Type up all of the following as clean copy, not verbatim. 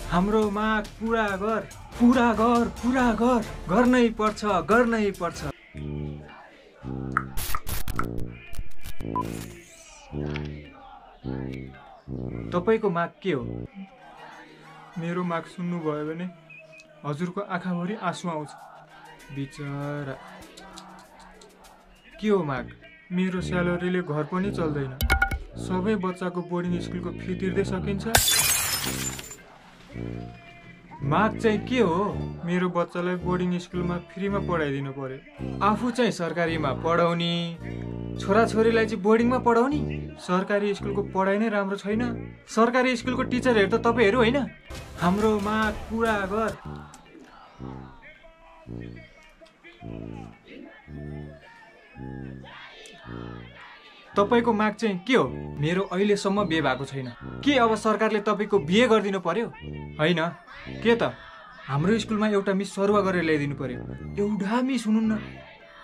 हाम्रो माग पुरा गर, पुरा गर, पुरा गर, गर्नै पर्छ, गर्नै पर्छ। तपाईको माग के हो? मेरो माग सुन्नुभयो भने हजुरको आँखाभरि आँसु आउँछ। बिचरा के हो माग? मेरो स्यालेरीले घर पनि चल्दैन। सबै बच्चाको बोर्डिङ स्कुलको फी तिर्दै सकिन्छ। माग चाहिँ के हो? मेरो बच्चालाई बोर्डिङ स्कुलमा फ्रीमा पढाइदिनु पर्यो। आफू चाहिँ सरकारीमा पढाउने, छोराछोरीलाई चाहिँ बोर्डिङमा पढाउने। सरकारी स्कुलको पढाइ नै राम्रो छैन। सरकारी स्कुलको टिचरहरू त तपाईहरू होइन। हाम्रो माग पुरा गर। तपाईको माग चाहिँ के हो? मेरो अहिलेसम्म बिहे भएको छैन। के अब सरकारले तपाईको बिहे गरिदिनु पर्यो? होइन के त हाम्रो स्कुलमा एउटा मिस सरुवा गरेर ल्याइदिनु पर्यो। एउटा मिस हुनुहुन्न।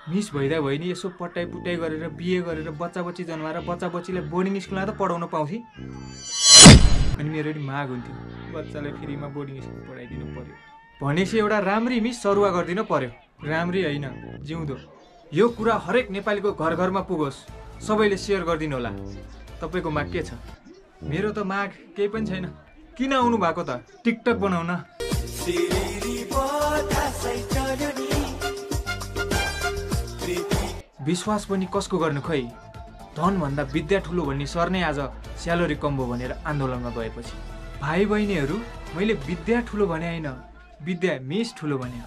मिस भइदा भयो नि यसो पटाइ पुटाइ गरेर बिहे गरेर बच्चा बच्ची जन्माएर बच्चा बच्चीलाई बोर्डिङ स्कुलमा त पढाउन पाउँथे। अनि मेरो नि माग हुन्थ्यो बच्चालाई फ्रीमा बोर्डिङ स्कुल पढाइदिनु पर्यो भनेपछि एउटा राम्री मिस सरुवा गरिदिनु पर्यो। राम्री होइन, जिउँदो। यो कुरा हरेक नेपालीको घर घरमा पुगोस्। सबैले सेयर गरिदिनु होला। तपाईको माग के छ? मेरो त माग केही पनि छैन। किन आउनु भएको त? टिकटक बनाउन। विश्वास पनि कसको गर्नु खै? धन भन्दा विद्या ठुलो भन्ने सर नै आज स्यालेरी कम भयो भनेर आन्दोलनमा गएपछि। भाइ बहिनीहरू, मैले विद्या ठुलो भने होइन, विद्या मिस ठुलो भने।